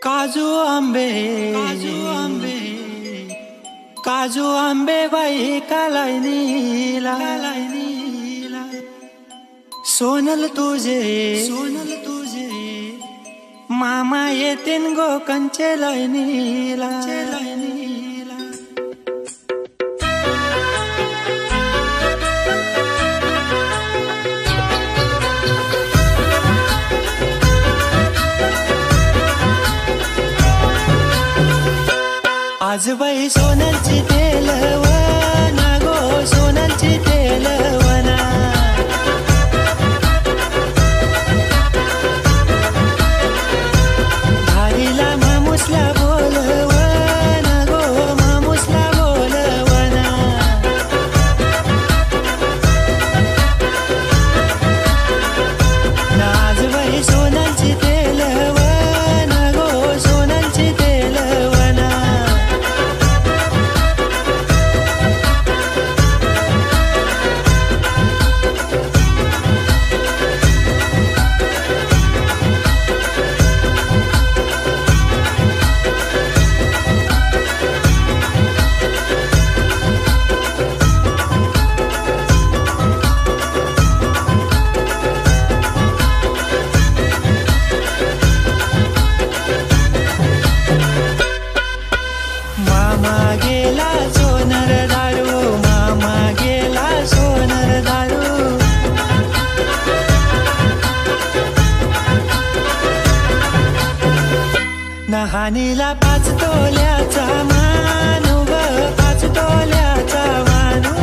काजू आंबे काजू आंबे बाई कालाई नीला सोनल तुझे मामा येतीन गो कंचे लाईनीला आज बाई सोनलची तेलवना गो सोनलची तेलवना धारीला मामुसला बोलवना गो मामुसला बोलवना आज बाई सोनलची तेलवना गो सोनलची तेलवना मामा गेला सोनर दारू मामा गेला सोनर दारू नहानीला 5 तोल्याचा मानू ग 5 तोल्याचा मानू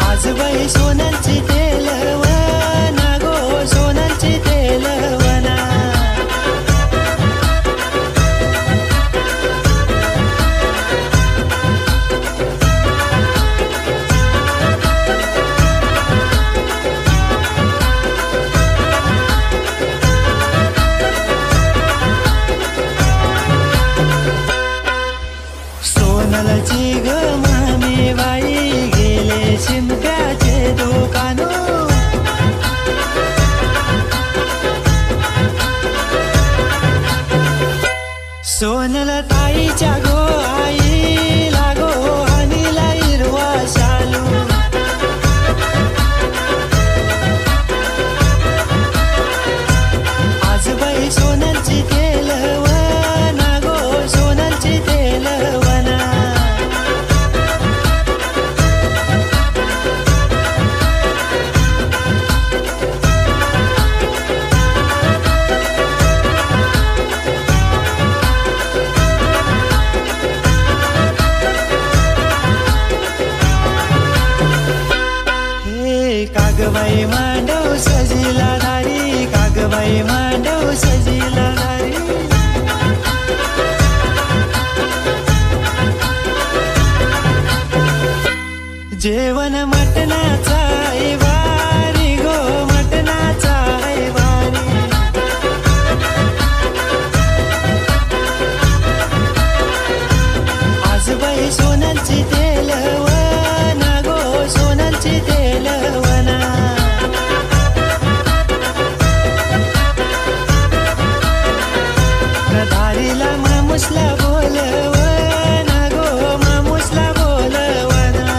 आज बाई सोनलची तेलवना गो सोनलची तेलवना सोनलची ग मामी बाई गेले शिंप्याचे दुकानो सोनल ताईच्या गो आईला गो हानीला हिरवा शालू आज बाई सोनलची तेलवना गो सोनलची तेलवना कागबाई मांडव सजिला दारी कागबाई मांडव सजिला दारी जेवण मटणाचा आहे वारी गो मटणाचा आहे वारी आज बाई सोनलची तेलवना गो सोनलची तेलवना धारीला मामुसला बोलवना गो मामुसला बोलवना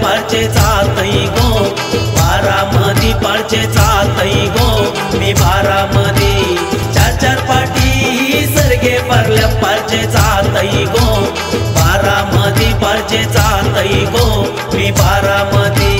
पारचे चालतई गो बारामती पारचे चालतई गो मी बारामती चार चार पाटी सरगे परल्या पारचे जातई गो बारामती पारचे जातई गो मी Baramati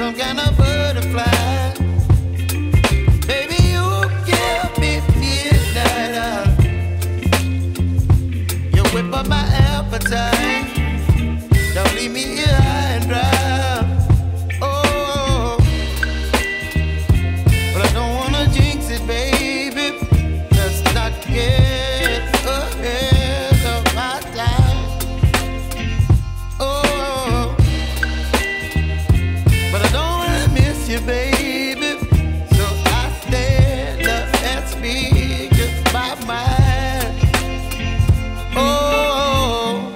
some kind of butterfly. Baby, you give me midnight. You whip up my appetite. Don't leave me here high and dry. Oh, but I don't wanna jinx it, baby. Let's not get ahead of my time. Oh, but I don't wanna miss you, baby. So I stand up and speak just my mind. Oh.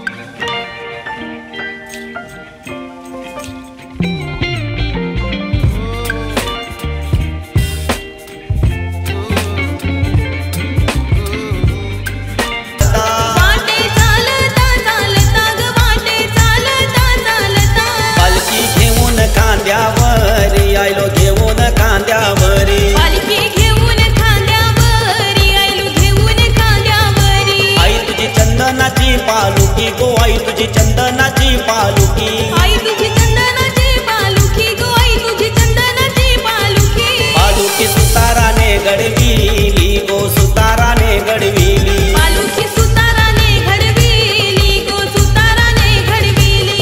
खांद्यावरी आयलो घेऊन खांद्यावरी पालखी घेऊन खांद्यावरी आयलो घेऊन खांद्यावरी आई तुझी चंदनाची पालुकी गो आई तुझी चंदनाची पालुकी आई तुझी चंदनाची पालखी गो आई तुझी चंदनाची पालखी पालुकी सुताराने घडविली गो सुताराने घडविली पालखी सुताराने घडविली गो सुताराने घडविली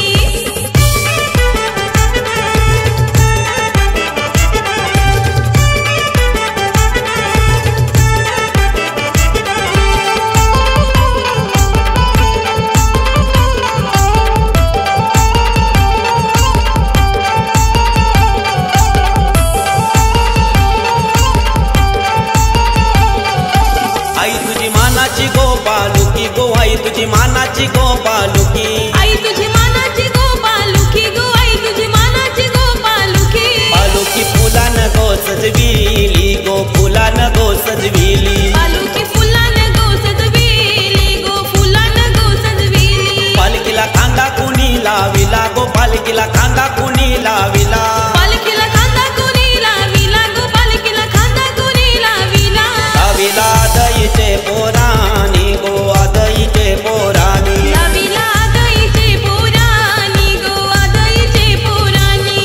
आई तुझी मानाची गो पालुकी गो आई तुझी मानाची गो पालुकी आई तुझी मानाची गो पालखी गो आई तुझी मानाची गो पालखी पालुकी फुलानं गो सजविली गो फुलानं गो सजविली पालखी फुलानं गो सजविली गो फुलानं गो सजविली पालखीला खांदा कुणी लाविला गो पालखीला खांदा कुणी लाविला पालखीला खांदा कोणी लाविला गो पालखीला खांदा कोणी लाविला लाविला दईचे पोरानी गो आदईचे पोरानी लाविला आदईचे पोरानी गो आदईचे पोरानी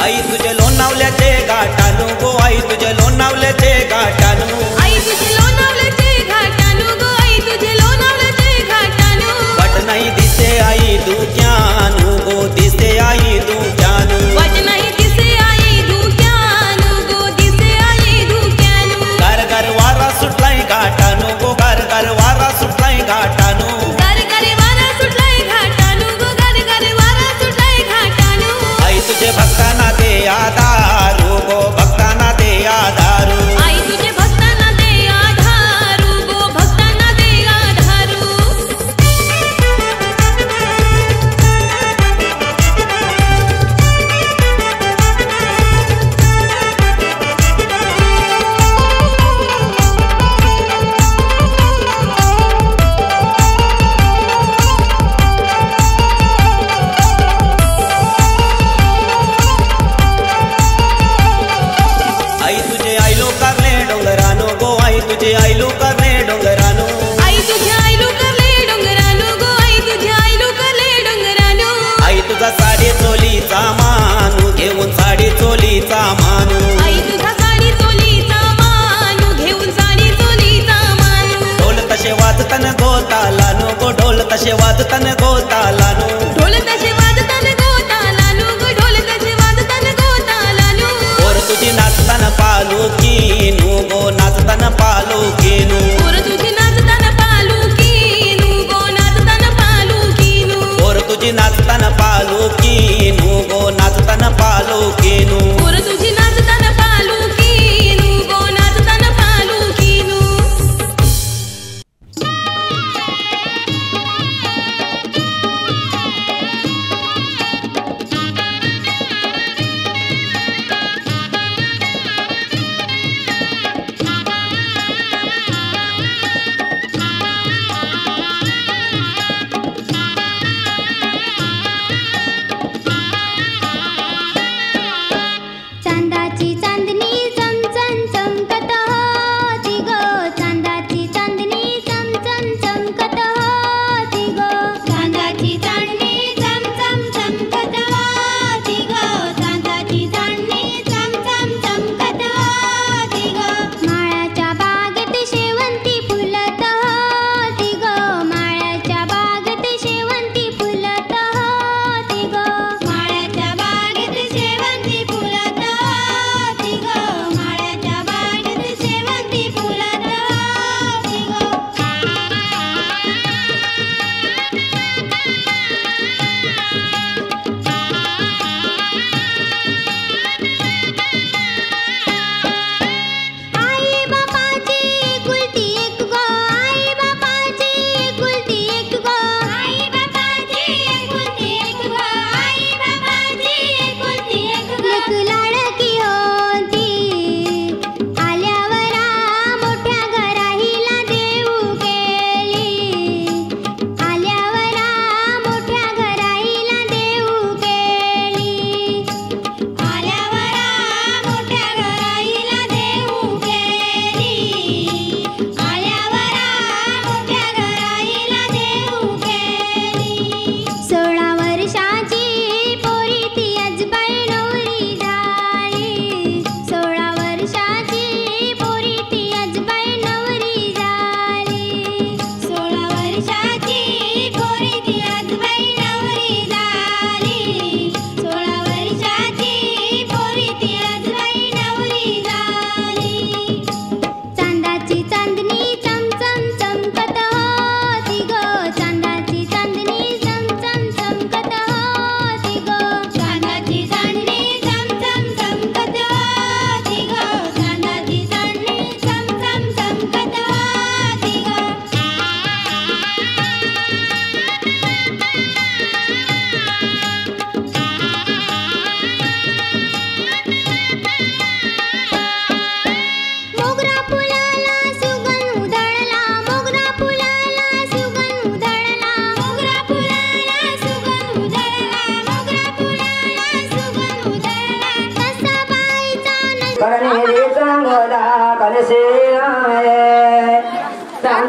आई तुझे लोणावल्याचे घाटानू गो आई तुझे लोणावल्याचे घाटानू आई तुझे लोणावल्याचे घाटानू गो आई तुझे लोणावल्याचे घाटानू वाट नाही दिसे आई दुख्यानू गो दिसे आई दुख्यानू वाट नाही दिसे आई धुक्यानू गो दिसे आई धुक्यानू घर घर वारा सुटलाय घाटानू गो घर घर वारा सुटलाय घाटानू गरगरे वारा सुटलाय घाटानू गो गरगरे वारा सुटलाय घाटानू आई तुझे भक्तांना दे आधारू गो भक्तांना दे आधारू आई तुझे भक्तांना दे आधारू गो भक्तांना दे आधारू आई तुझे आईलो करले डोंगरानो गो आई तुझे आईलो करले डोंगरानो आई तुझे आईलो करले डोंगरानो गो आई तुझे आईलो करले डोंगरानो आई तुझा साडी चोलीचा मानू घेऊन साडी चोलीचा मानू आई तुझा साडी चोलीचा मानू घेऊन साडी चोलीचा मानू ढोल तसे वाजतन गोतालानो गो ढोल तसे वाजतन गोतालानो ढोल तसे वाजतान गोतालानू गो ढोल तसे वाजतान गोतालानू और तुझी नाचताना पालुकीनू गो नाचताना पालुकीनू पोर तुझी नाचतान पालुकीनू गो नाचतान पालुकीनू और तुझी नाचताना पालुकीनू गो नाचताना पालुकीनू पोर तुझी नाचतान पालुकीनू गो नाचतान पालुकीनू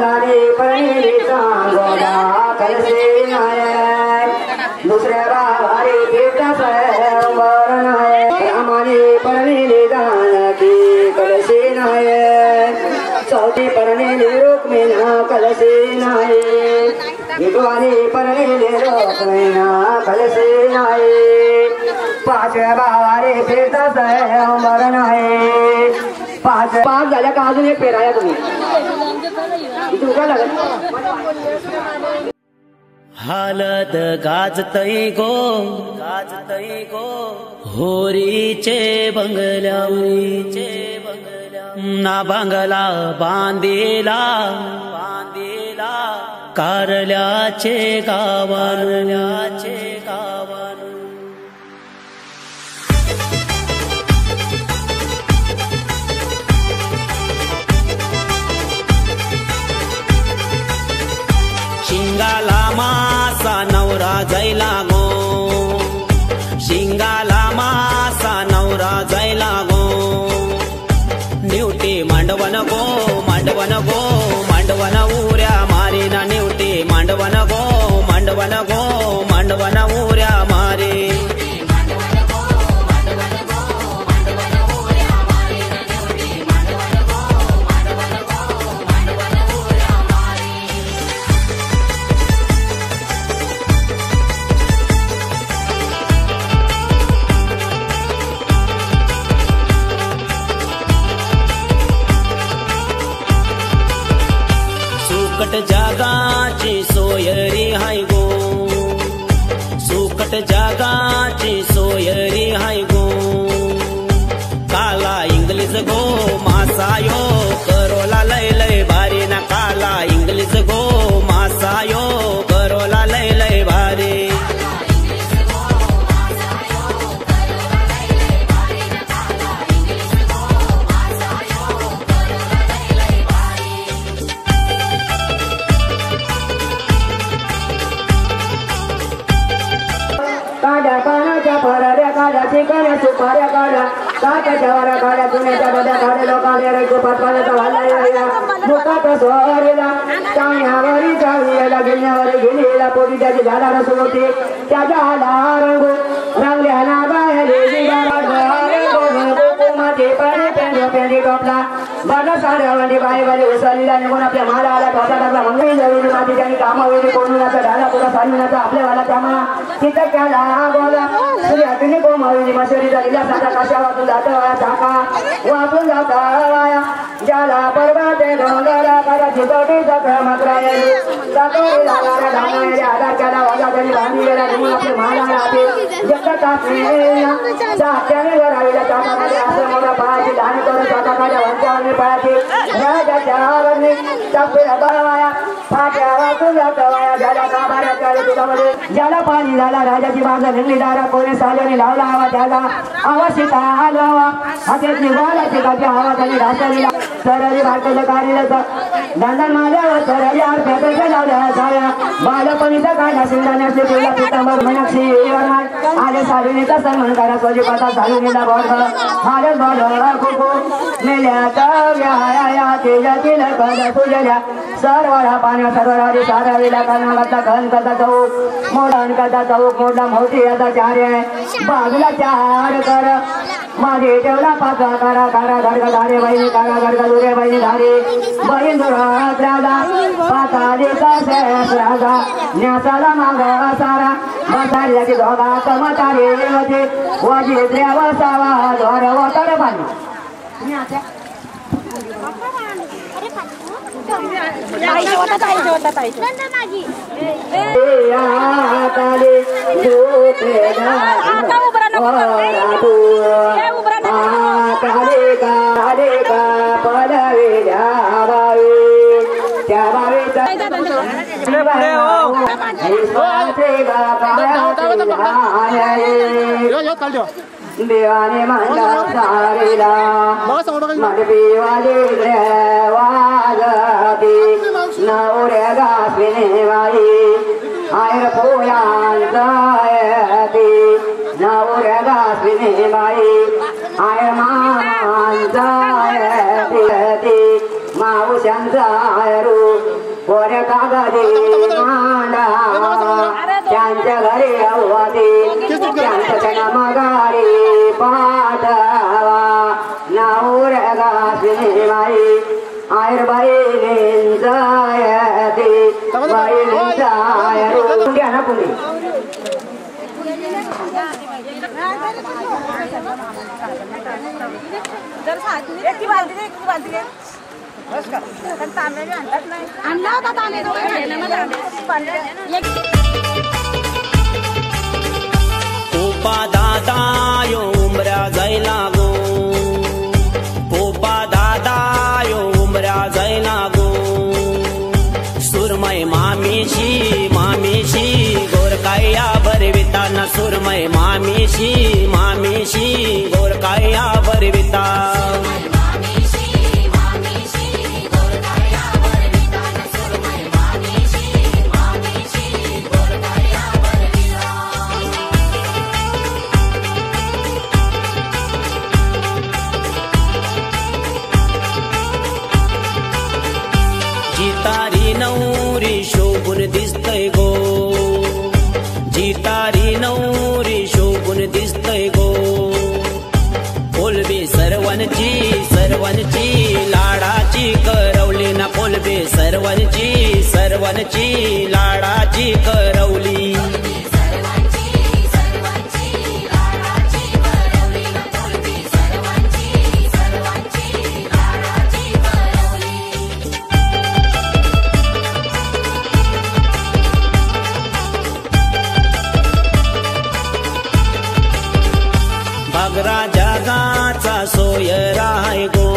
दारी पळली सांगोला कलसे नायक दुसऱ्या गावारी तीर्थ स्वयंवर नायक रामाने पळली जानकी कलसे नायक चौथी पळलेली रुक्मिणी कलसे नायक विद्वानी पळलेली रुक्मिणी कलसे नायक पाचव्या गावारी तीर्थ स्वयंवर नायक पाच झाल्या का अजून एक पेराया तुम्ही हालत गाजतई गो होरीचे बंगल्यावरीचे ना बंगला बांधीला कारल्याचे गावान शिंगाला मासा नवरा जायला गो शिंगाला मासा नवरा जायला गो निवटी मांडवन गो मांडवन गो मांडवन उऱ्या मारीना निवटी मांडवन गो मांडवन गो मांडवन उऱ्या मारी सुकट जागाची सोयरी हाय गो सुकट जागाची सोयरी हाय गो काला इंग्लिश गो मासायो करोला लय लय भारी ना काला इंग्लिश गो मासायो करोला लय लय भारी काढ्या पानाच्या फराऱ्या काढ्या चिकण्या सुपाऱ्या काढ्या काट्याच्या वाऱ्या काढ्या चुन्याच्या डब्या काढ्या लोकांच्या रेकोपात पाण्याचा वाला मुखात सोहरीला चावण्यावरी चावलीला गिरण्यावरी गिरीला पोटी त्याची झाडा रसून होती त्याच्या आला रंगू रंगल्या ना कुमाचे पाणी पेंडो पेंडी टोपला बघा साड्या वंडी बाई बाई उसळलीला निघून आपल्या माला आला टोपला टाकला मंगळी जवळी माती त्यांनी कामावेळी कोणुनाचा ढाला पुरा साडीनाचा आपल्यावाला कामा तिथं केला गोला सूर्यातून कोमावेळी मशेरीचा लिला साधा कशा वाचून जात वाया टाका वाचून जाता वाया ज्याला पर्वते डोंगरा कराची तोटीचा क्रमक्राय जातोरी लागणाऱ्या धावणाऱ्या आधार केला वाजा त्यांनी बांधली गेला निघून आपले माला राहते जगत आपल्या सात्याने घराविला टाकाकडे असं मोठा पायाची लहान करून टाकाकडे वंचावणी पायाची राजाच्या आवडणी टाकलेला बळवाया फाट्या वाचून जात वाया ज्याला काबाऱ्या केलं तुझ्यामध्ये ज्याला पाणी झाला राजाची बाजा निघली दारा कोणी साल्याने लावला हवा त्याला अवशिता हलवा हातात निघालाची काठी हवा त्यांनी ढासळीला सरळी भारताचं कार्य दंडन माझ्यावर सरळी आर पेट्रोलच्या लावल्या साऱ्या बालपणीचा काढला शिंदाण्याचे तुला पितांबर मीनाक्षी आले साडीनेचा सन्मान करा स्वजीपाता साडीनेला बोर्ग हालत बोल कुकू मेल्या तव्या तेजातील कद तुझ्या सर्वरा पाण्या सर्वरारी सारावीला कर्नाटकचा घन कदा चौक मोडण कदा चौक मोडा मोठी आता चार्य बाजूला चार कर माझे ठेवला पाचा करा करा गडगा धारे बहिणी करा गडगा दुरे बहिणी धारे बहीण दुरात राजा पाचा देता शेष राजा न्यासाला माग सारा बसाऱ्याची दोघा समतारे होते वाजी द्रेवसावा द्वार वतर पाणी देवाने मांडा सारीला मडपीवाली वाजती नवऱ्या गासविने बाई आयर पोयांचा येती नवऱ्या गासविने बाई आयर मामांचा येती मावशांचा जायरू कोण्या कागदी मांडा त्यांच्या घरी अववादी त्यांच्या मगारी पाठवा नाऊर गासली बाई आयर बाई जायती बाई जायरू पुंड्या ना पुंडी पोपा दादा यो उमऱ्या जायला गो पोपा दादा यो उमऱ्या जायला गो सुरमय मामीशी मामीशी गोरकाया बरविताना सुरमय मामीशी मामीशी गोरकाया बरविता जितारी नवरी शोभून दिसतय गो जितारी नवरी शोभून दिसतय गो कोलबी सर्वांची सर्वांची लाडाची करवली ना कोलबी सर्वांची सर्वांची लाडाची करवली भगरा जगाचा सोयरा आहे गो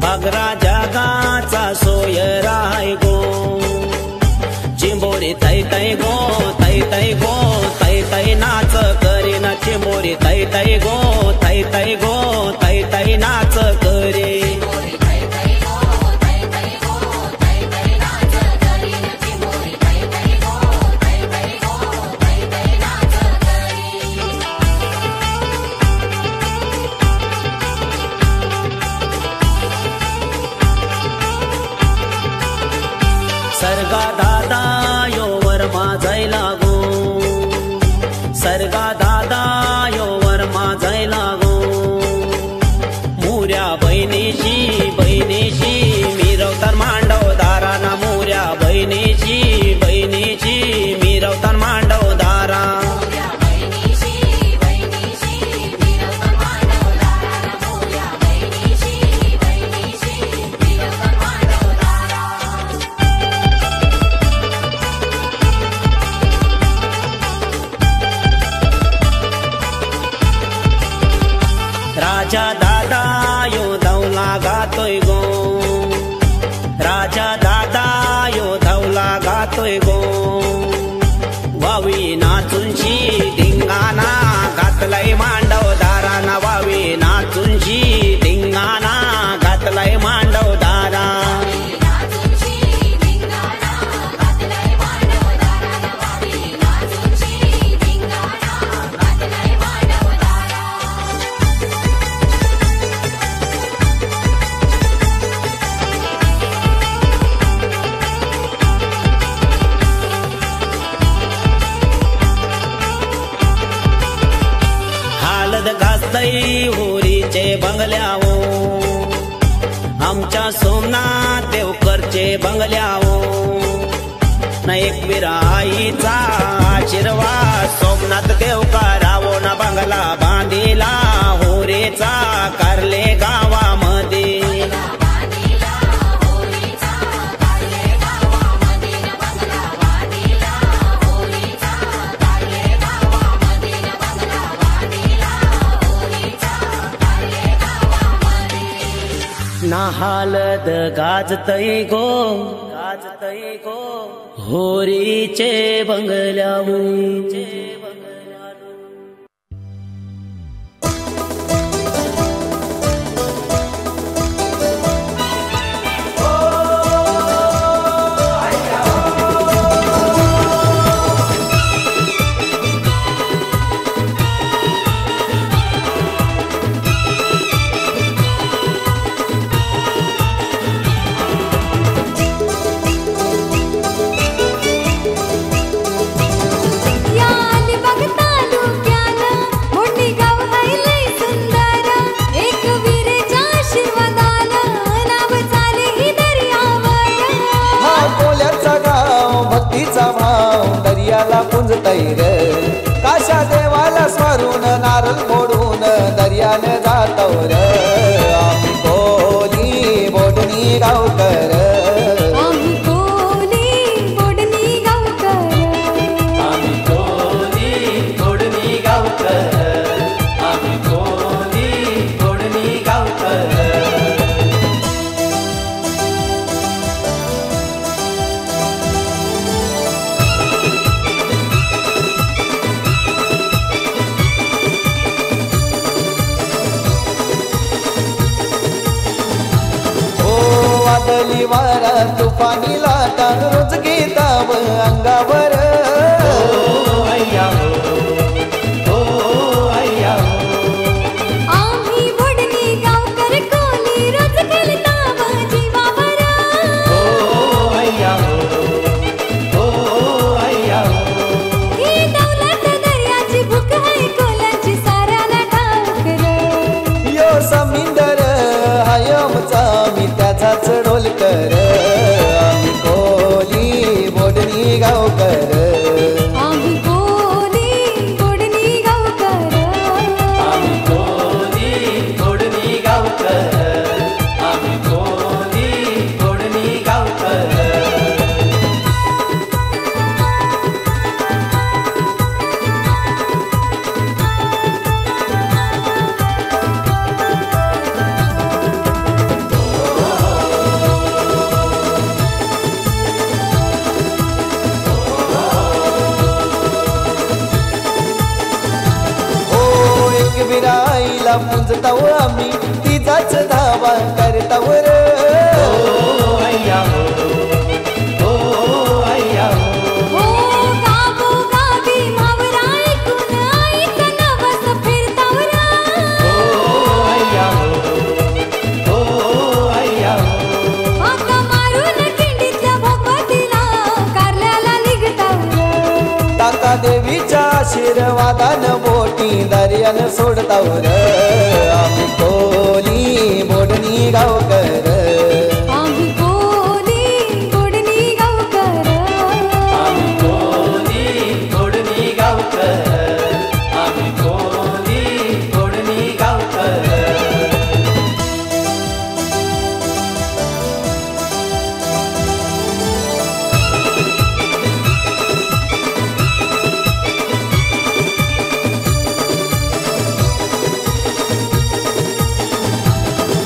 भगरा जगाचा सोयरा आहे गो चिंबोरी तै तै गो तै तै गो तै तै नाच करे ना चिंबोरी तै तै गो तै तै गो तै तै नाच करे सरगा दादा यो वरमा जायला गो सरगा दादा यो वरमा जायला गो मुऱ्या बहिणीशी बहिणीशी मिरवतान मांडव दाराना मुऱ्या बहिणीशी बहिणीशी मिरवतान मांडव दारा राजा दादा यो धवला गातोय गो राजा दादा यो धवला गातोय गो वावी नाचूनशी धिंगाणा घातलाय मांडव दाराना वावी नाचूनशी धिंगाणा घातलाय मांडव दारा गाजतय होरीचे बंगल्यावो आमच्या सोमनाथ देवकरचे बंगल्यावो न एक विराईचा आशीर्वाद सोमनाथ देवकरावो ना बंगला बांधिला होरेचा कारले गावामध्ये नाहालद गाजतय गो होरीचे बंगल्यावो तैर काशा देवाला स्वरून नारळ फोडून दर्याने जातवर आम्ही कोली बोडणी गावकर आम्ही कोली बोडणी गावकर आम्ही कोली बोडणी गावकर आम्ही कोली बोडणी गावकर वादळी वारा तुफानी लाटा रोज घेताव अंगावर आम्ही बोडणी गावकर कोली रोज खेळताव जीवावर ही दौलत दर्याची भूक है कोलाची साऱ्याला ठाकर यो समिंदर हायमचा मी त्याचाच ढोलकर आम्ही कोली बोडणी गावकर आम्ही कोली बोडणी गावकर आम्ही कोली बोडणी गावकर आम्ही कोली बोडणी गावकर हो एक विराईला पुंजताव आम्ही तिचाच धावा करतावर हो गावोगावी मावरा ऐकून आईचं नवस फिरतावर आका मारून खिंडीतल्या भगवतीला कारल्याला निघतावर ताका देवीच्या आशीर्वादान बोटी दर्यान सोडतावर आम्ही कोली बोडणी गावकर आम्ही कोली बोडणी गावकर आम्ही कोली बोडणी गावकर आम्ही कोली बोडणी गावकर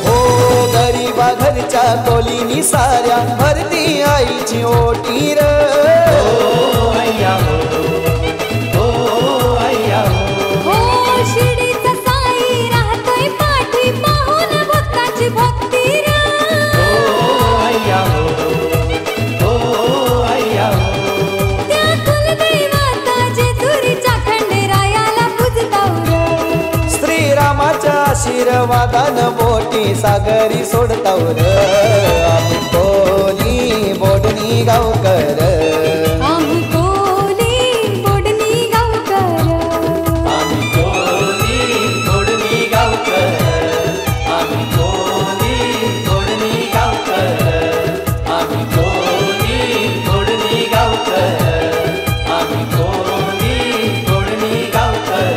हो गरीबा घरच्या कोलीनी साऱ्या भरती आईची ओटी र हो शिडीचा साई राहतोय पाठी पाहून भक्ताची भक्ती र त्या कुलदैवता जेजुरीच्या खंडेरायाला पूजतावर श्रीरामाच्या आशीर्वादान बोटी सागरी सोडतावर आम्ही कोली बोडणी गावकर आम्ही कोली बोडणी गावकर आम्ही कोली बोडणी गावकर आम्ही कोली बोडणी गावकर आम्ही कोली बोडणी गावकर आम्ही कोली बोडणी गावकर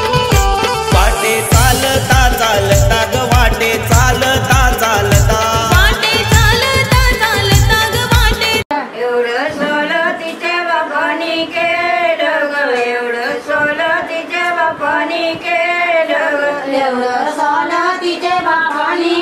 वाटे चालता चालता ग वाटे चालता चालता वाटे चालता चालता ग वाटे एवढं सोलं तिच्या बापानी केलं ग एवढं सोलं तिच्या बापानी केलं ग एवढं सोनं तिच्या बापानी